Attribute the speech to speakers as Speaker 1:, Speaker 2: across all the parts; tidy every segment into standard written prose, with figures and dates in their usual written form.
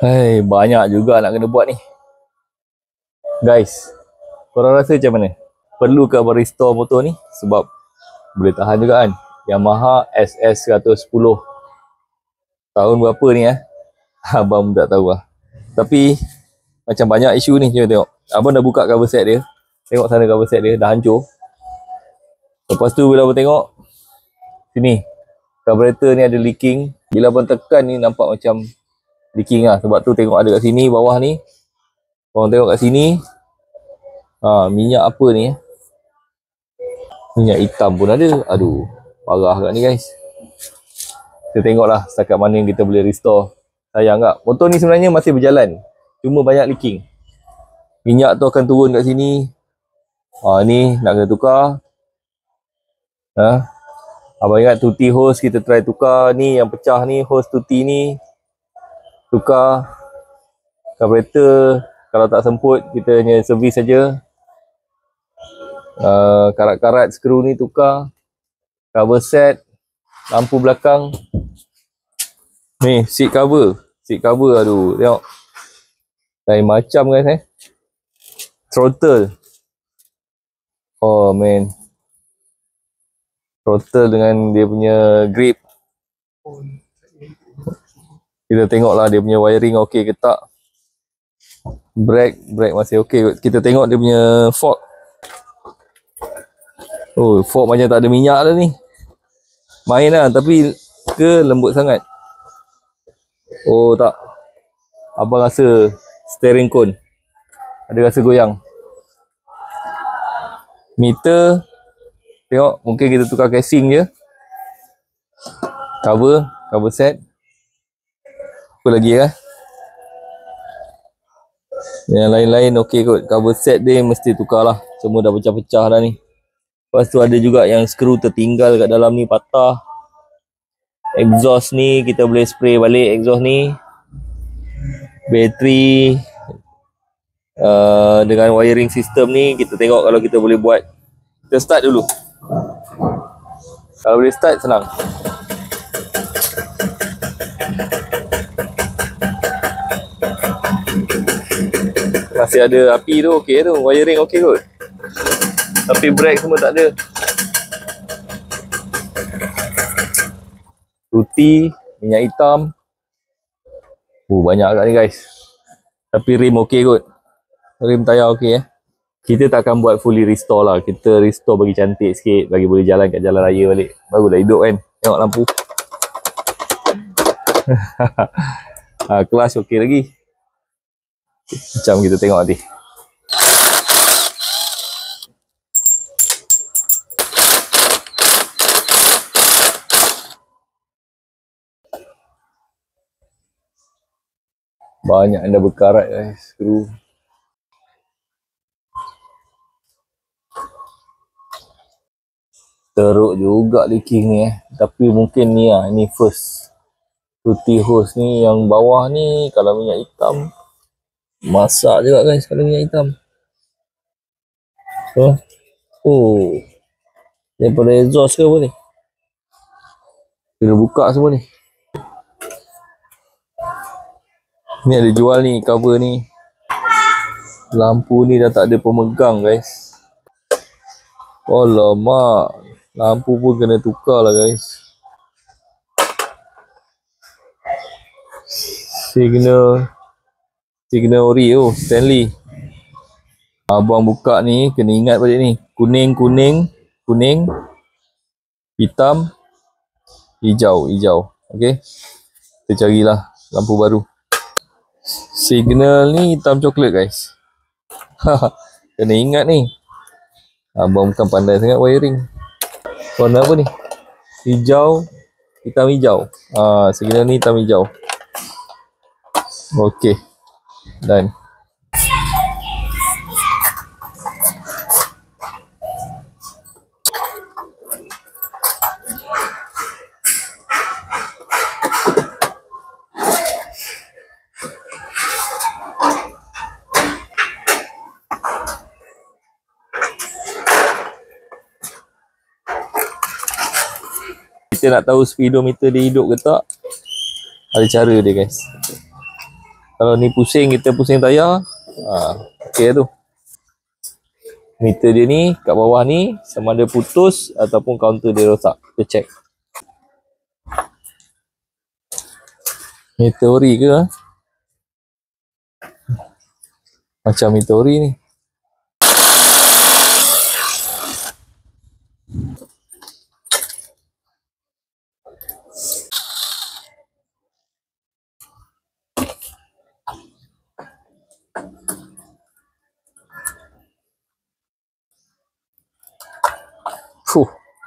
Speaker 1: Hai, banyak juga nak kena buat ni. Guys, korang rasa macam mana? Perlu ke abang restore motor ni? Sebab boleh tahan juga kan. Yamaha SS110. Tahun berapa ni Abang tak tahu lah. Tapi macam banyak isu ni. Jom tengok. Abang dah buka cover set dia. Tengok sana cover set dia dah hancur. Lepas tu bila abang tengok sini, carburetor ni ada leaking. Bila abang tekan ni nampak macam leaking lah. Sebab tu tengok ada kat sini bawah ni. Korang tengok kat sini. Minyak apa ni minyak hitam pun ada. Aduh, parah kat ni guys. Kita tengoklah setakat mana yang kita boleh restore. Sayang tak? Motor ni sebenarnya masih berjalan, cuma banyak leaking. Minyak tu akan turun kat sini. Ni nak kena tukar. Abang ingat tuti hose kita try tukar. Ni yang pecah ni, hose tuti ni tukar. Carburetor kalau tak semput kita hanya servis saja. Karat-karat skru ni tukar. Cover set, lampu belakang. Ni seat cover. Aduh, tengok lain macam guys Throttle. Oh man, throttle dengan dia punya grip. Kita tengoklah dia punya wiring okey ke tak. Brake masih okey. Kita tengok dia punya fork. Oh, fork macam tak ada minyak dah ni. Main lah, tapi ke lembut sangat. Oh tak, abang rasa steering cone ada rasa goyang. Meter, tengok mungkin kita tukar casing je. Cover set. Apa lagi yang lain-lain okey kot. Cover set dia mesti tukar lah. Semua dah pecah-pecah dah ni. Lepas tu ada juga yang skru tertinggal kat dalam ni, patah. Exhaust ni kita boleh spray balik exhaust ni. Bateri dengan wiring system ni kita tengok kalau kita boleh buat. Kita start dulu. Kalau boleh start senang. Masih ada api tu, okey tu. Wiring okey kot. Tapi brake semua tak ada. Tuti, minyak hitam. Banyak kat ni guys. Tapi rim okey kot. Rim tayar okey Kita tak akan buat fully restore lah. Kita restore bagi cantik sikit, bagi boleh jalan kat jalan raya balik. Barulah hidup kan. Tengok lampu. Kelas okey lagi. Macam kita tengok nanti. Banyak anda berkarat guys, skru. Teruk juga leaking ni Tapi mungkin ni ni first. Tuti hose ni yang bawah ni kalau minyak hitam. Masak juga guys kalau minyak hitam. Daripada exhaust ke apa ni? Kena buka semua ni. Ni ada jual ni cover ni. Lampu ni dah tak ada pemegang guys. Alamak, lampu pun kena tukar lah guys. Signal ori Stanley. Abang buka ni kena ingat balik ni. Kuning, hitam, hijau. Okey. Kita carilah lampu baru. Signal ni hitam coklat guys. Kena ingat ni. Abang bukan pandai sangat wiring. Warna apa ni? Hijau, hitam hijau. Signal ni hitam hijau. Okey. Done. Kita nak tahu speedometer dia hidup ke tak, ada cara dia guys. Kalau ni pusing, kita pusing tayar. Okey tu. Meter dia ni kat bawah ni sama ada putus ataupun counter dia rosak. Kita check. Ni teori ke? Macam ni teori ni.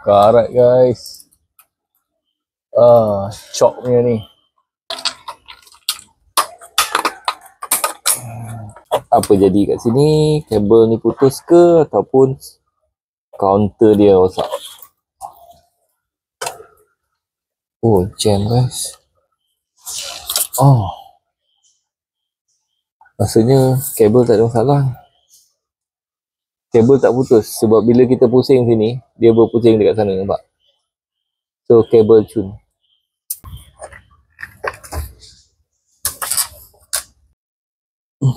Speaker 1: Karat guys. Shock punya ni. Apa jadi kat sini? Kabel ni putus ke ataupun counter dia rosak? Oh, jam guys. Rasanya kabel tak ada masalah. Kabel tak putus sebab bila kita pusing sini, dia berpusing dekat sana, nampak? So, kabel cun.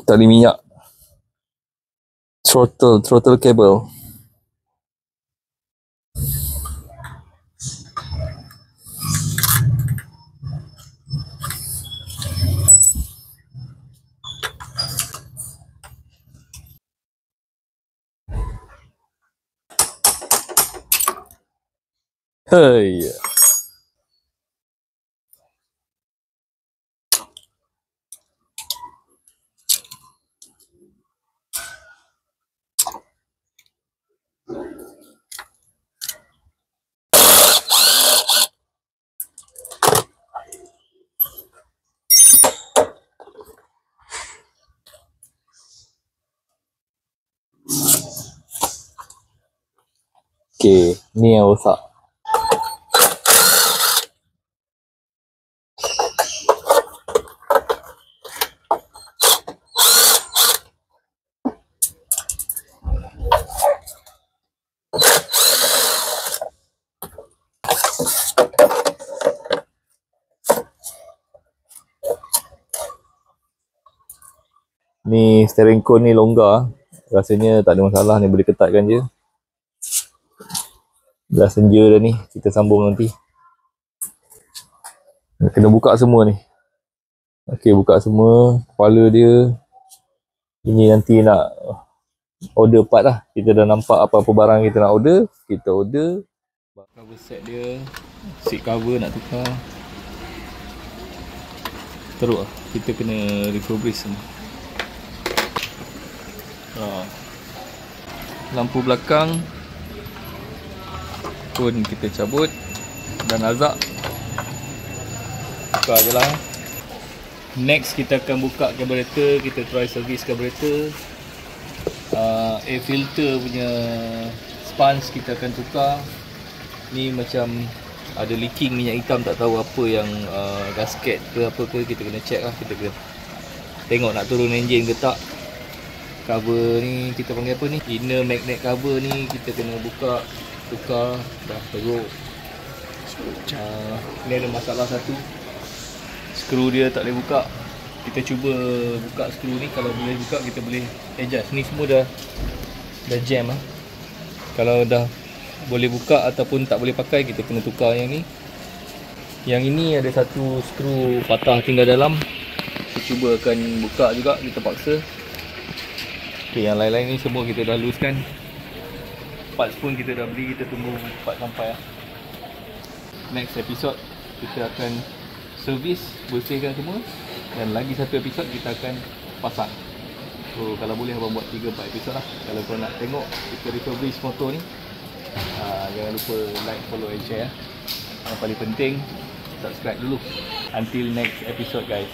Speaker 1: Tali minyak. Throttle cable. Hey. Okay, ni yang rosak. Ni steering cone ni longgar. Rasanya tak ada masalah ni, boleh ketatkan je. Dah senja dah ni, kita sambung nanti. Kena buka semua ni. Okey, buka semua. Kepala dia. Ini nanti nak order part lah. Kita dah nampak apa-apa barang kita nak order. Kita order. Cover set dia. Seat cover nak tukar. Teruk lah. Kita kena refurbish semua. Lampu belakang pun kita cabut. Dan azab tukar je lah. Next kita akan buka carburetor. Kita try service carburetor. Air filter punya sponge kita akan tukar. Ni macam ada leaking minyak hitam, tak tahu apa yang gasket ke apa ke. Kita kena check lah. Kita kena tengok nak turun enjin ke tak. Cover ni kita panggil apa ni, inner magnet cover ni kita kena buka, tukar. Dah teruk. Ni ada masalah satu, skru dia tak boleh buka. Kita cuba buka skru ni. Kalau boleh buka kita boleh adjust. Ni semua dah jam lah. Kalau dah boleh buka ataupun tak boleh pakai, kita kena tukar yang ni. Yang ini ada satu skru patah tinggal dalam. Kita cuba akan buka juga, kita paksa. Okay, yang lain-lain ni semua kita dah loose kan. Parts pun kita dah beli, kita tunggu part sampai lah. Next episode kita akan servis, bersihkan semua. Dan lagi satu episod kita akan pasang. So kalau boleh abang buat 3-4 episod lah. Kalau korang nak tengok kita refurbish motor ni, jangan lupa like, follow and share. Yang paling penting, subscribe dulu. Until next episode guys.